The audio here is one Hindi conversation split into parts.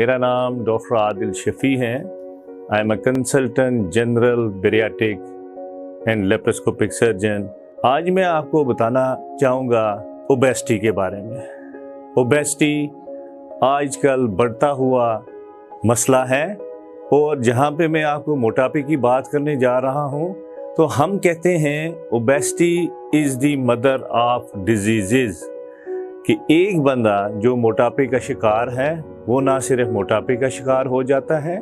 मेरा नाम डॉक्टर आदिल शफी है। I am a consultant general bariatric and laparoscopic surgeon. आज मैं आपको बताना चाहूँगा ओबेसिटी के बारे में। ओबेसिटी आजकल बढ़ता हुआ मसला है और जहाँ पे मैं आपको मोटापे की बात करने जा रहा हूँ तो हम कहते हैं obesity is the mother of disease, कि एक बंदा जो मोटापे का शिकार है वो ना सिर्फ मोटापे का शिकार हो जाता है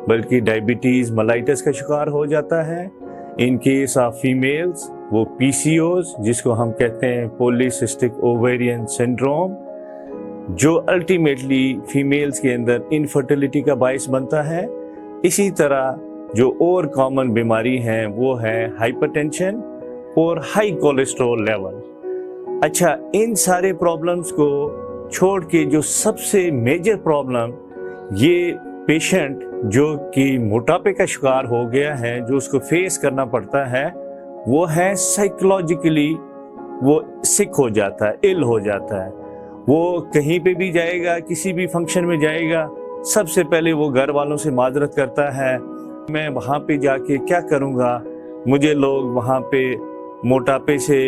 बल्कि डायबिटीज़ मेलाइटस का शिकार हो जाता है। इन केस ऑफ फीमेल्स वो पीसीओस जिसको हम कहते हैं पॉलीसिस्टिक ओवेरियन सिंड्रोम, जो अल्टीमेटली फीमेल्स के अंदर इनफर्टिलिटी का बायस बनता है। इसी तरह जो और कॉमन बीमारी है वो है हाइपरटेंशन और हाई कोलेस्ट्रॉल लेवल। अच्छा, इन सारे प्रॉब्लम्स को छोड़ के जो सबसे मेजर प्रॉब्लम ये पेशेंट जो कि मोटापे का शिकार हो गया है, जो उसको फेस करना पड़ता है, वो है साइकोलॉजिकली वो सिक हो जाता है, इल हो जाता है। वो कहीं पे भी जाएगा, किसी भी फंक्शन में जाएगा, सबसे पहले वो घर वालों से माजरत करता है, मैं वहाँ पे जाके क्या करूँगा, मुझे लोग वहाँ पे मोटापे से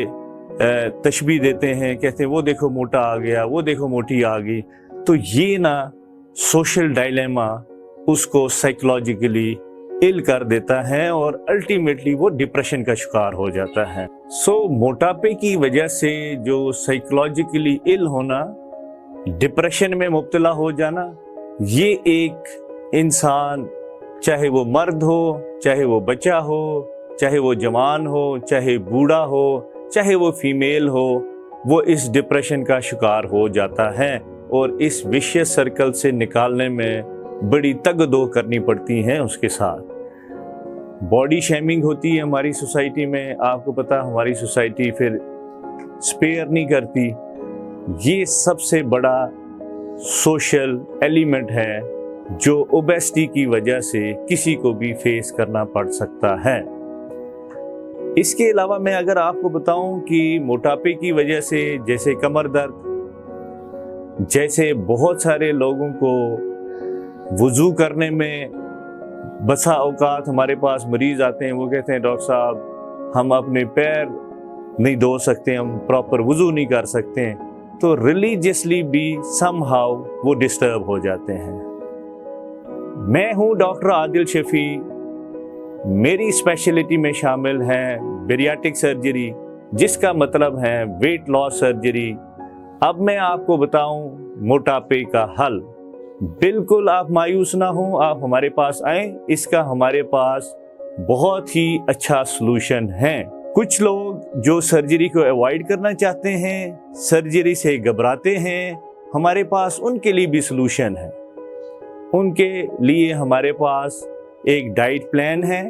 तशबीह देते हैं, कहते हैं वो देखो मोटा आ गया, वो देखो मोटी आ गई। तो ये ना सोशल डायलेमा उसको साइकोलॉजिकली इल कर देता है और अल्टीमेटली वो डिप्रेशन का शिकार हो जाता है। मोटापे की वजह से जो साइकोलॉजिकली इल होना, डिप्रेशन में मुब्तला हो जाना, ये एक इंसान चाहे वो मर्द हो, चाहे वो बच्चा हो, चाहे वो जवान हो, चाहे बूढ़ा हो, चाहे वो फीमेल हो, वो इस डिप्रेशन का शिकार हो जाता है और इस विशियस सर्कल से निकालने में बड़ी तगदो करनी पड़ती है उसके साथ। बॉडी शेमिंग होती है हमारी सोसाइटी में, आपको पता हमारी सोसाइटी फिर स्पेयर नहीं करती। ये सबसे बड़ा सोशल एलिमेंट है जो ओबेसिटी की वजह से किसी को भी फेस करना पड़ सकता है। इसके अलावा मैं अगर आपको बताऊं कि मोटापे की वजह से जैसे कमर दर्द, जैसे बहुत सारे लोगों को वुज़ू करने में बसा औकात हमारे पास मरीज आते हैं, वो कहते हैं डॉक्टर साहब हम अपने पैर नहीं धो सकते, हम प्रॉपर वुज़ू नहीं कर सकते हैं, तो रिलीजियसली भी समहाउ वो डिस्टर्ब हो जाते हैं। मैं हूं डॉक्टर आदिल शफी। मेरी स्पेशलिटी में शामिल है बेरियाट्रिक सर्जरी, जिसका मतलब है वेट लॉस सर्जरी। अब मैं आपको बताऊं मोटापे का हल। बिल्कुल आप मायूस ना हो, आप हमारे पास आएं, इसका हमारे पास बहुत ही अच्छा सलूशन है। कुछ लोग जो सर्जरी को अवॉइड करना चाहते हैं, सर्जरी से घबराते हैं, हमारे पास उनके लिए भी सलूशन है। उनके लिए हमारे पास एक डाइट प्लान है।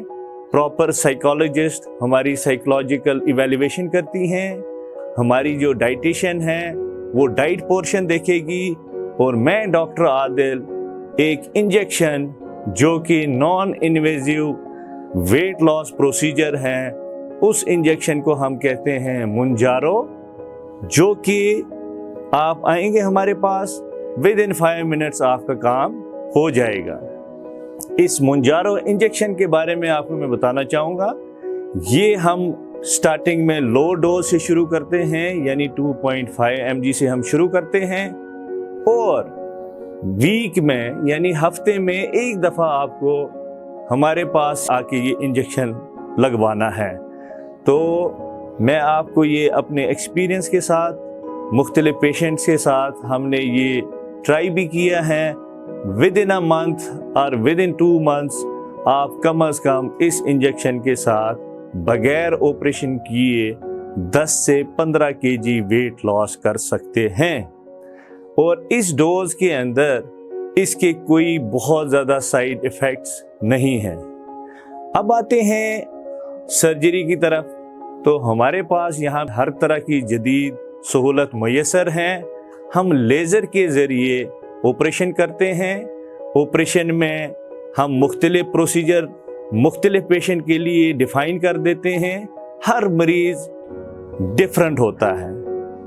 प्रॉपर साइकोलॉजिस्ट हमारी साइकोलॉजिकल इवैल्यूएशन करती हैं। हमारी जो डाइटिशियन है वो डाइट पोर्शन देखेगी और मैं डॉक्टर आदिल एक इंजेक्शन जो कि non invasive weight loss procedure है, उस इंजेक्शन को हम कहते हैं मुंजारो, जो कि आप आएंगे हमारे पास विद इन 5 मिनट्स आपका काम हो जाएगा। इस मुंजारो इंजेक्शन के बारे में आपको मैं बताना चाहूँगा। ये हम स्टार्टिंग में लो डोज से शुरू करते हैं, यानी 2.5 mg से हम शुरू करते हैं और वीक में यानी हफ्ते में एक दफ़ा आपको हमारे पास आके ये इंजेक्शन लगवाना है। तो मैं आपको ये अपने एक्सपीरियंस के साथ, मुख्तलिफ पेशेंट्स के साथ हमने ये ट्राई भी किया है। विद इन अ मंथ और विद इन 2 मंथ्स आप कम अज़ कम इस इंजेक्शन के साथ बगैर ऑपरेशन किए 10 से 15 kg वेट लॉस कर सकते हैं। और इस डोज के अंदर इसके कोई बहुत ज़्यादा साइड इफ़ेक्ट्स नहीं हैं। अब आते हैं सर्जरी की तरफ। तो हमारे पास यहाँ हर तरह की जदीद सहूलत मैसर है। हम लेज़र के ज़रिए ऑपरेशन करते हैं। ऑपरेशन में हम मुख्तलिफ प्रोसीजर मुख्तलिफ पेशेंट के लिए डिफ़ाइन कर देते हैं। हर मरीज़ डिफरेंट होता है।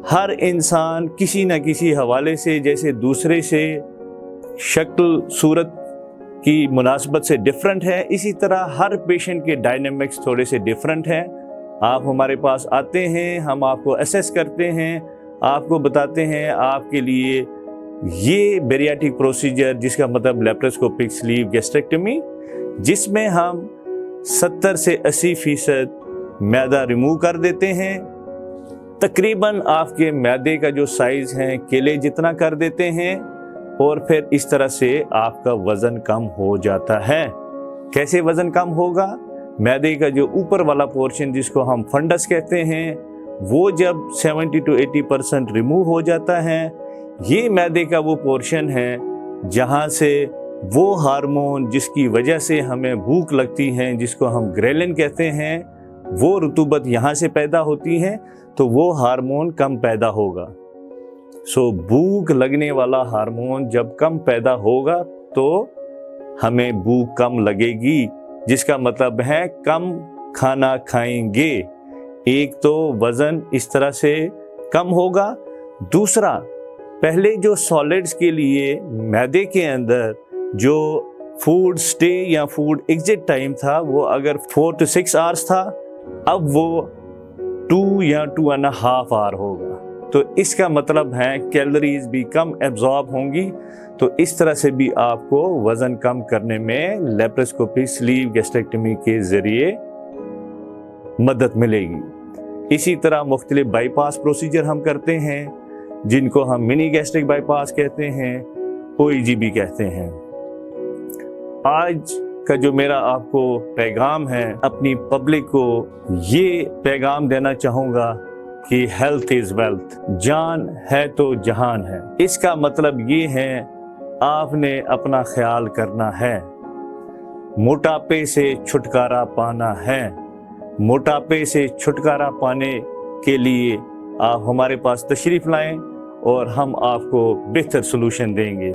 हर इंसान किसी न किसी हवाले से, जैसे दूसरे से शक्ल सूरत की मुनासबत से डिफरेंट है, इसी तरह हर पेशेंट के डायनामिक्स थोड़े से डिफरेंट हैं। आप हमारे पास आते हैं, हम आपको असेस करते हैं, आपको बताते हैं आपके लिए ये बेरियाट्रिक प्रोसीजर, जिसका मतलब लेप्रोस्कोपिक स्लीव गैस्ट्रेक्टमी, जिसमें हम 70 से 80% मैदा रिमूव कर देते हैं। तकरीबन आपके मैदे का जो साइज है केले जितना कर देते हैं, और फिर इस तरह से आपका वजन कम हो जाता है। कैसे वजन कम होगा? मैदे का जो ऊपर वाला पोर्शन जिसको हम फंडस कहते हैं, वो जब 70 to 80% रिमूव हो जाता है, ये मैदे का वो पोर्शन है जहाँ से वो हार्मोन जिसकी वजह से हमें भूख लगती है, जिसको हम ग्रेलिन कहते हैं, वो रुतूबत यहाँ से पैदा होती है, तो वो हार्मोन कम पैदा होगा। सो भूख लगने वाला हार्मोन जब कम पैदा होगा तो हमें भूख कम लगेगी, जिसका मतलब है कम खाना खाएंगे। एक तो वज़न इस तरह से कम होगा, दूसरा पहले जो सॉलिड्स के लिए मैदे के अंदर जो फूड स्टे या फूड एग्जिट टाइम था, वो अगर 4 to 6 आवर्स था, अब वो 2 या 2.5 आवर होगा। तो इसका मतलब है कैलोरीज भी कम एब्जॉर्ब होंगी। तो इस तरह से भी आपको वज़न कम करने में लेप्रोस्कोपिक स्लीव गैस्ट्रेक्टमी के ज़रिए मदद मिलेगी। इसी तरह मुख्तलिफ बाईपास प्रोसीजर हम करते हैं, जिनको हम मिनी गैस्ट्रिक बाईपास कहते हैं, OEG भी कहते हैं। आज का जो मेरा आपको पैगाम है, अपनी पब्लिक को ये पैगाम देना चाहूँगा कि हेल्थ इज़ वेल्थ, जान है तो जहान है। इसका मतलब ये है आपने अपना ख्याल करना है, मोटापे से छुटकारा पाना है। मोटापे से छुटकारा पाने के लिए आप हमारे पास तशरीफ़ लाएं और हम आपको बेहतर सलूशन देंगे।